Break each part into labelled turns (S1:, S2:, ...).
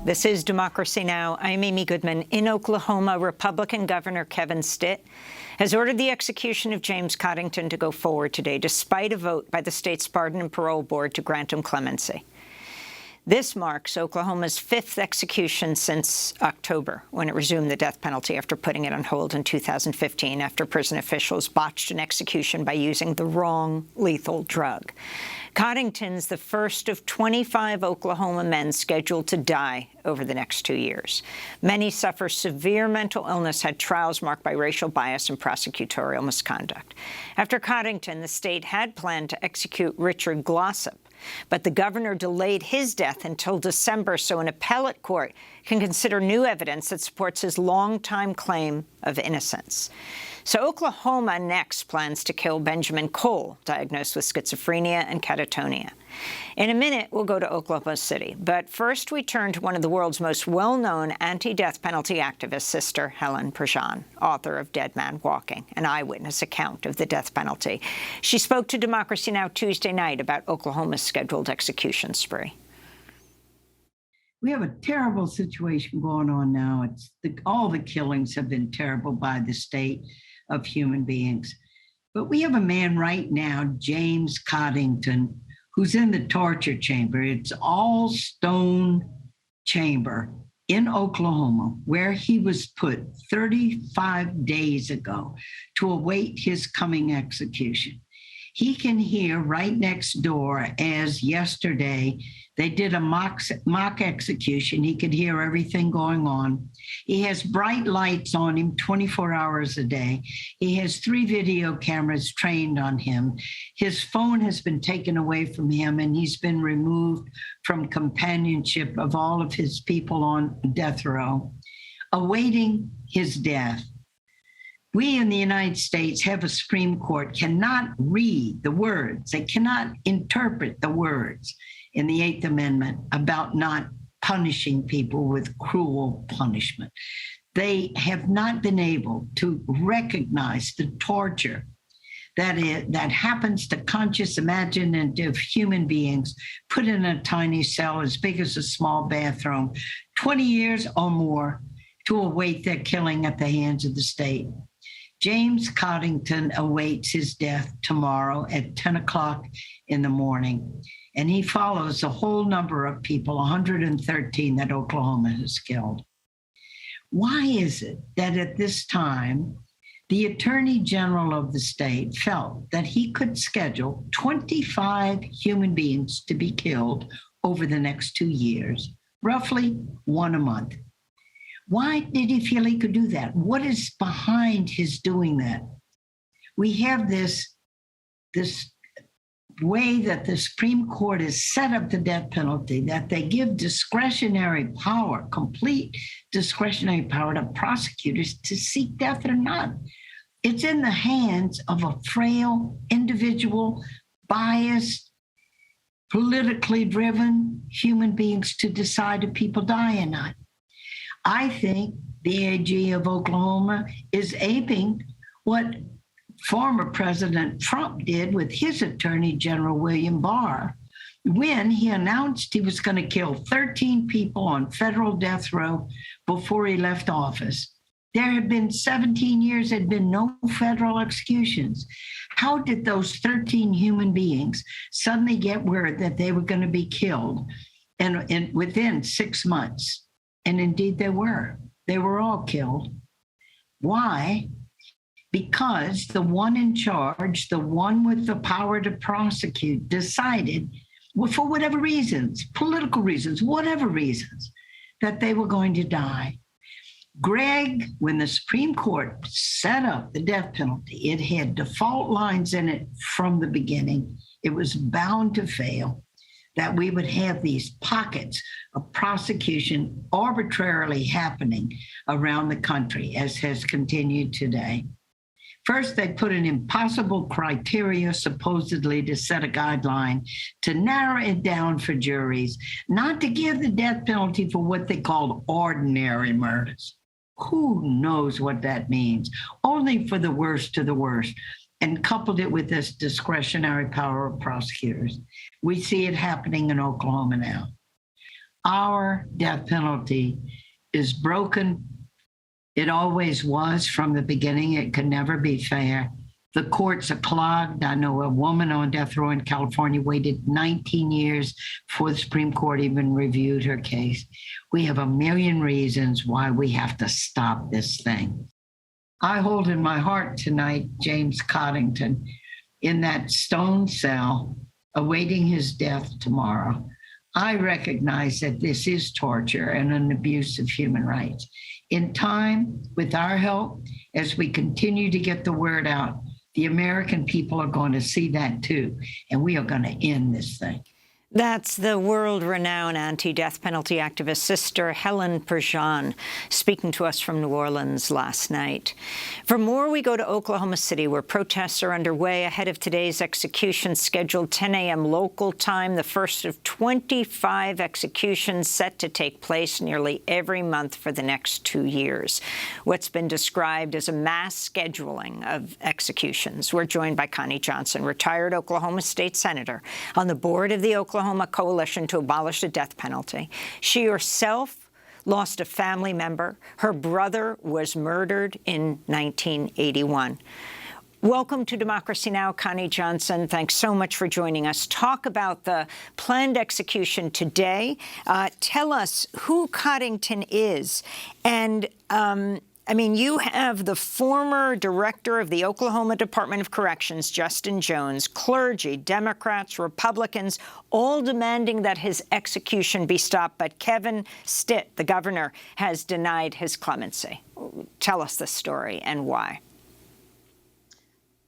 S1: This is Democracy Now! I'm Amy Goodman. In Oklahoma, Republican Governor Kevin Stitt has ordered the execution of James Coddington to go forward today, despite a vote by the state's Pardon and Parole Board to grant him clemency. This marks Oklahoma's fifth execution since October, when it resumed the death penalty after putting it on hold in 2015 after prison officials botched an execution by using the wrong lethal drug. Coddington's the first of 25 Oklahoma men scheduled to die over the next 2 years. Many suffer severe mental illness, had trials marked by racial bias and prosecutorial misconduct. After Coddington, the state had planned to execute Richard Glossop, but the governor delayed his death until December so an appellate court can consider new evidence that supports his longtime claim of innocence. So Oklahoma next plans to kill Benjamin Cole, diagnosed with schizophrenia and catatonia. In a minute, we'll go to Oklahoma City. But first, we turn to one of the world's most well-known anti-death penalty activists, Sister Helen Prejean, author of Dead Man Walking, an eyewitness account of the death penalty. She spoke to Democracy Now! Tuesday night about Oklahoma's scheduled execution spree.
S2: We have a terrible situation going on now. All the killings have been terrible by the state of human beings. But we have a man right now, James Coddington, who's in the torture chamber. It's all stone chamber in Oklahoma, where he was put 35 days ago to await his coming execution. He can hear right next door, as yesterday they did a mock execution. He could hear everything going on. He has bright lights on him 24 hours a day. He has 3 video cameras trained on him. His phone has been taken away from him, and he's been removed from companionship of all of his people on death row, awaiting his death. We in the United States have a Supreme Court, cannot read the words. They cannot interpret the words in the 8th Amendment about not punishing people with cruel punishment. They have not been able to recognize the torture that happens to conscious, imaginative human beings put in a tiny cell as big as a small bathroom, 20 years or more, to await their killing at the hands of the state. James Coddington awaits his death tomorrow at 10 o'clock in the morning. And he follows a whole number of people, 113 that Oklahoma has killed. Why is it that at this time, the Attorney General of the state felt that he could schedule 25 human beings to be killed over the next 2 years, roughly one a month? Why did he feel he could do that? What is behind his doing that? We have this way that the Supreme Court has set up the death penalty, that they give discretionary power, complete discretionary power to prosecutors to seek death or not. It's in the hands of a frail, individual, biased, politically driven human beings to decide if people die or not. I think the AG of Oklahoma is aping what former President Trump did with his Attorney General, William Barr, when he announced he was going to kill 13 people on federal death row before he left office. There had been 17 years, there had been no federal executions. How did those 13 human beings suddenly get word that they were going to be killed and within 6 months? And indeed they were. They were all killed. Why? Because the one in charge, the one with the power to prosecute, decided, well, for whatever reasons, political reasons, whatever reasons, that they were going to die. Greg, when the Supreme Court set up the death penalty, it had default lines in it from the beginning. It was bound to fail, that we would have these pockets of prosecution arbitrarily happening around the country, as has continued today. First, they put an impossible criteria, supposedly to set a guideline, to narrow it down for juries, not to give the death penalty for what they called ordinary murders. Who knows what that means? Only for the worst of the worst. And coupled it with this discretionary power of prosecutors. We see it happening in Oklahoma now. Our death penalty is broken. It always was from the beginning. It could never be fair. The courts are clogged. I know a woman on death row in California waited 19 years before the Supreme Court even reviewed her case. We have a million reasons why we have to stop this thing. I hold in my heart tonight James Coddington in that stone cell awaiting his death tomorrow. I recognize that this is torture and an abuse of human rights. In time, with our help, as we continue to get the word out, the American people are going to see that too, and we are going to end this thing.
S1: That's the world-renowned anti-death penalty activist, Sister Helen Prejean, speaking to us from New Orleans last night. For more, we go to Oklahoma City, where protests are underway ahead of today's execution, scheduled 10 a.m. local time, the first of 25 executions set to take place nearly every month for the next 2 years. What's been described as a mass scheduling of executions. We're joined by Connie Johnson, retired Oklahoma State Senator, on the board of the Oklahoma Coalition to Abolish the Death Penalty. She herself lost a family member. Her brother was murdered in 1981. Welcome to Democracy Now!, Connie Johnson. Thanks so much for joining us. Talk about the planned execution today. Tell us who Coddington is. And I mean, you have the former director of the Oklahoma Department of Corrections, Justin Jones, clergy, Democrats, Republicans, all demanding that his execution be stopped. But Kevin Stitt, the governor, has denied his clemency. Tell us the story and why.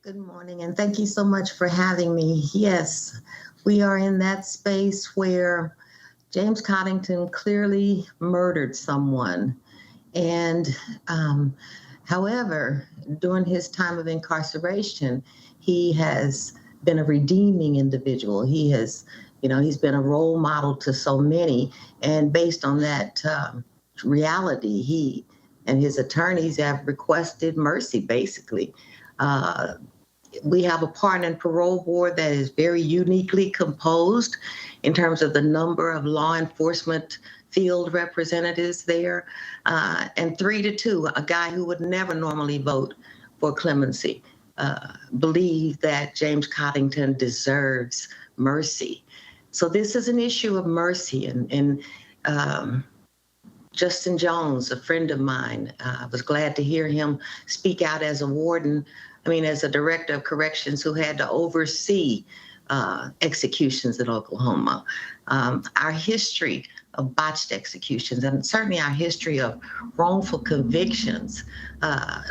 S3: Good morning, and thank you so much for having me. Yes, we are in that space where James Coddington clearly murdered someone. And however, during his time of incarceration, he has been a redeeming individual. He has, he's been a role model to so many. And based on that reality, he and his attorneys have requested mercy, basically. We have a pardon and parole board that is very uniquely composed in terms of the number of law enforcement field representatives there, and 3-2, a guy who would never normally vote for clemency, believe that James Coddington deserves mercy. So this is an issue of mercy, and Justin Jones, a friend of mine, was glad to hear him speak out as a warden, as a director of corrections who had to oversee executions in Oklahoma. Our history of botched executions, and certainly our history of wrongful convictions,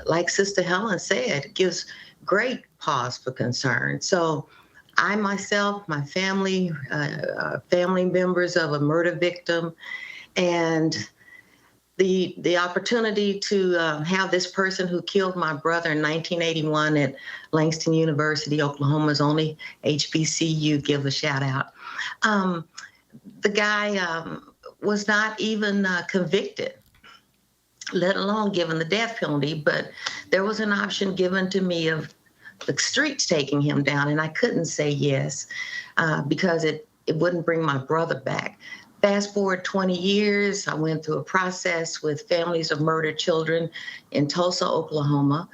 S3: like Sister Helen said, gives great pause for concern. So I myself, my family, family members of a murder victim, and the opportunity to have this person who killed my brother in 1981 at Langston University, Oklahoma's only HBCU, give a shout out. The guy was not even convicted, let alone given the death penalty, but there was an option given to me of the streets taking him down, and I couldn't say yes because it wouldn't bring my brother back. Fast forward 20 years, I went through a process with families of murdered children in Tulsa, Oklahoma,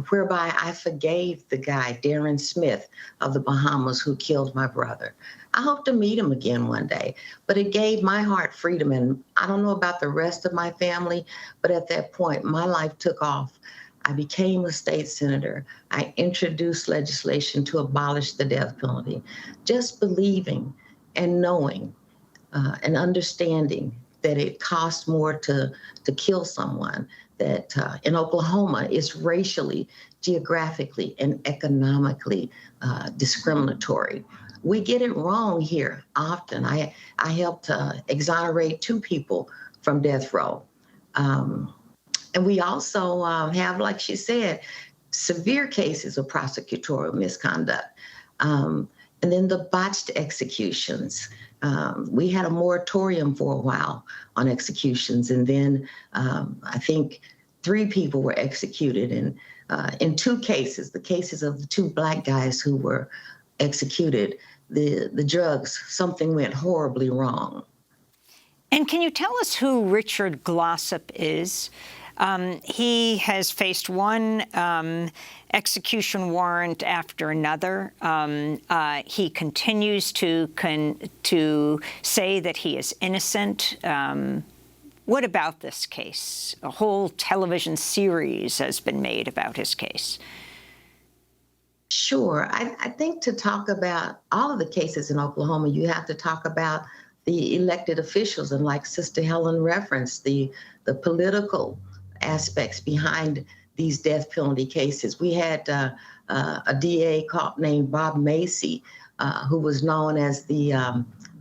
S3: whereby I forgave the guy, Darren Smith of the Bahamas, who killed my brother. I hope to meet him again one day, but it gave my heart freedom. And I don't know about the rest of my family, but at that point, my life took off. I became a state senator. I introduced legislation to abolish the death penalty, just believing and knowing and understanding that it costs more to kill someone, that in Oklahoma it's racially, geographically, and economically discriminatory. We get it wrong here often. I helped exonerate 2 people from death row. And we also have, like she said, severe cases of prosecutorial misconduct. And then the botched executions. We had a moratorium for a while on executions, and then I think 3 people were executed. And in 2 cases, the cases of the 2 Black guys who were executed, the drugs, something went horribly wrong.
S1: And can you tell us who Richard Glossip is? He has faced one execution warrant after another. He continues to say that he is innocent. What about this case? A whole television series has been made about his case.
S3: Sure. I think to talk about all of the cases in Oklahoma, you have to talk about the elected officials, and like Sister Helen referenced, the political aspects behind these death penalty cases. We had a DA named Bob Macy, who was known as the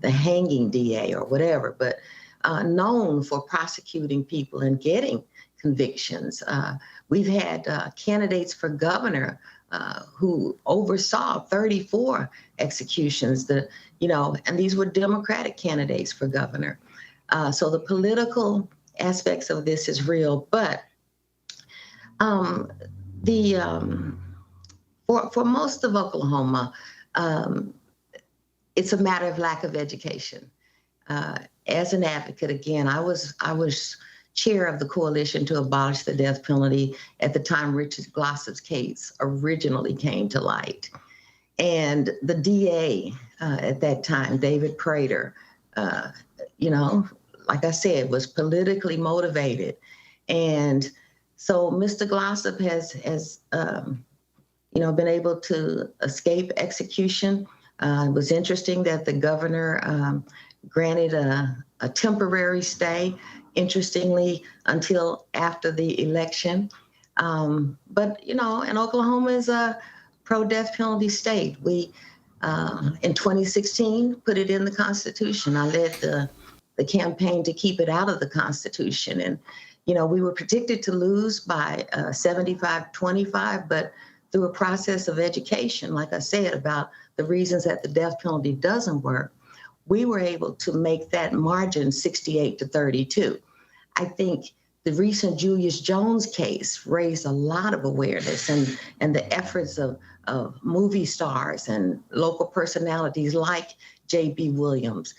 S3: hanging DA or whatever, but known for prosecuting people and getting convictions. We've had candidates for governor who oversaw 34 executions, and these were Democratic candidates for governor. So the political aspects of this is real, but for most of Oklahoma, it's a matter of lack of education. As an advocate, again, I was chair of the coalition to abolish the death penalty at the time Richard Glossip's case originally came to light. And the DA at that time, David Prater, like I said, was politically motivated. And so Mr. Glossip has been able to escape execution. It was interesting that the governor granted a temporary stay, interestingly, until after the election. But, and Oklahoma is a pro-death penalty state. We, in 2016, put it in the Constitution. I led the campaign to keep it out of the Constitution. And, we were predicted to lose by 75-25, but through a process of education, like I said, about the reasons that the death penalty doesn't work, we were able to make that margin 68-32. I think the recent Julius Jones case raised a lot of awareness, and the efforts of movie stars and local personalities like J.B. Williams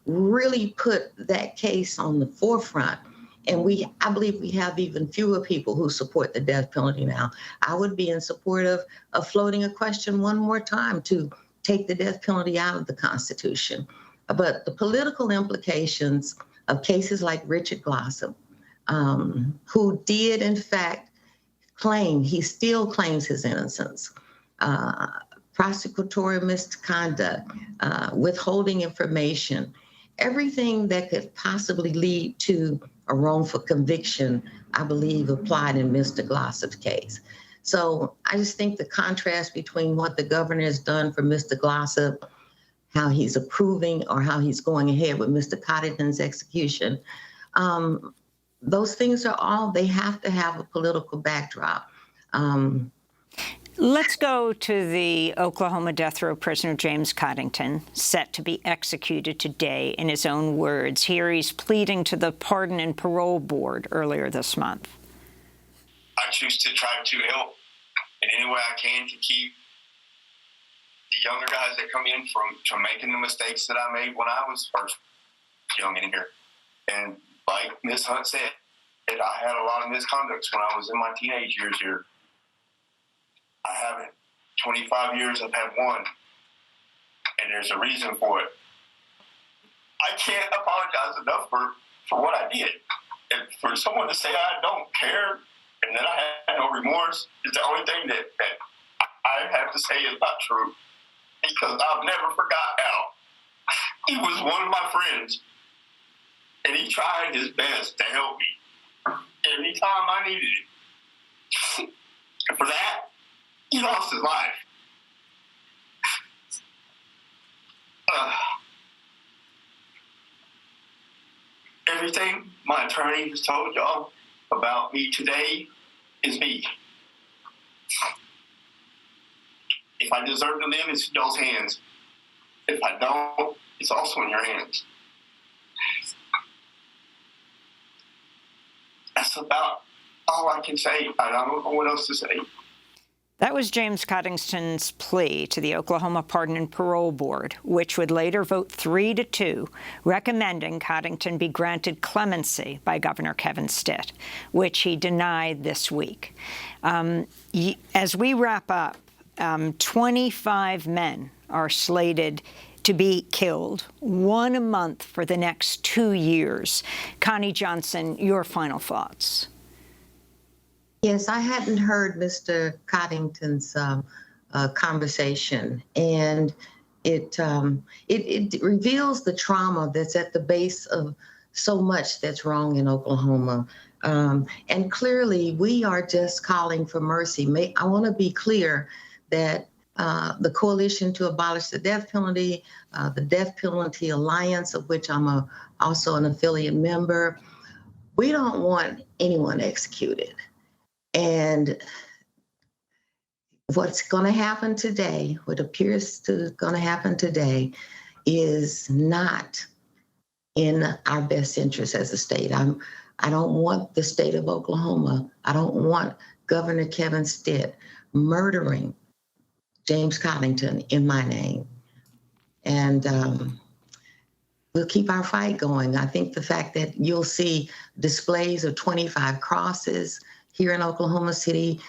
S3: really put that case on the forefront. And I believe we have even fewer people who support the death penalty now. I would be in support of floating a question one more time to take the death penalty out of the Constitution. But the political implications of cases like Richard Glossip, who did in fact he still claims his innocence, prosecutorial misconduct, withholding information, everything that could possibly lead to a wrongful conviction, I believe, applied in Mr. Glossip's case. So I just think the contrast between what the governor has done for Mr. Glossip, how he's approving or how he's going ahead with Mr. Coddington's execution, those things they have to have a political backdrop.
S1: Let's go to the Oklahoma death row prisoner James Coddington, set to be executed today. In his own words, here he's pleading to the Pardon and Parole Board earlier this month.
S4: I choose to try to help in any way I can to keep the younger guys that come in from making the mistakes that I made when I was first young in here. And like Ms. Hunt said, I had a lot of misconducts when I was in my teenage years here. I haven't. 25 years, I've had one. And there's a reason for it. I can't apologize enough for what I did. And for someone to say I don't care and that I had no remorse is the only thing that I have to say is not true. Because I've never forgot Al. He was one of my friends. And he tried his best to help me anytime I needed it. And for that, he lost his life. Everything my attorney has told y'all about me today is me. If I deserve to live, it's in y'all's hands. If I don't, it's also in your hands. That's about all I can say. I don't know what else to say.
S1: That was James Coddington's plea to the Oklahoma Pardon and Parole Board, which would later vote 3-2, recommending Coddington be granted clemency by Governor Kevin Stitt, which he denied this week. As we wrap up, 25 men are slated to be killed, one a month for the next 2 years. Connie Johnson, your final thoughts.
S3: Yes, I hadn't heard Mr. Coddington's conversation, and it reveals the trauma that's at the base of so much that's wrong in Oklahoma. And clearly, we are just calling for mercy. I want to be clear that the Coalition to Abolish the Death Penalty, the Death Penalty Alliance, of which I'm also an affiliate member, we don't want anyone executed. And what's going to happen today, what appears to going to happen today, is not in our best interest as a state. I don't want the state of Oklahoma, I don't want Governor Kevin Stitt murdering James Coddington in my name. And we'll keep our fight going. I think the fact that you'll see displays of 25 crosses here in Oklahoma City,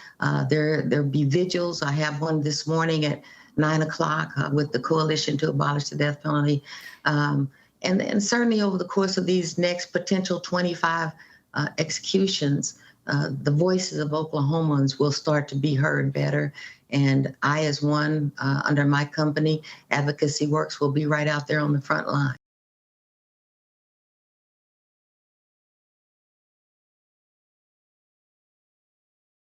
S3: there'll be vigils. I have one this morning at 9 o'clock with the Coalition to Abolish the Death Penalty. And certainly over the course of these next potential 25 executions, the voices of Oklahomans will start to be heard better. And I, as one under my company, Advocacy Works, will be right out there on the front line.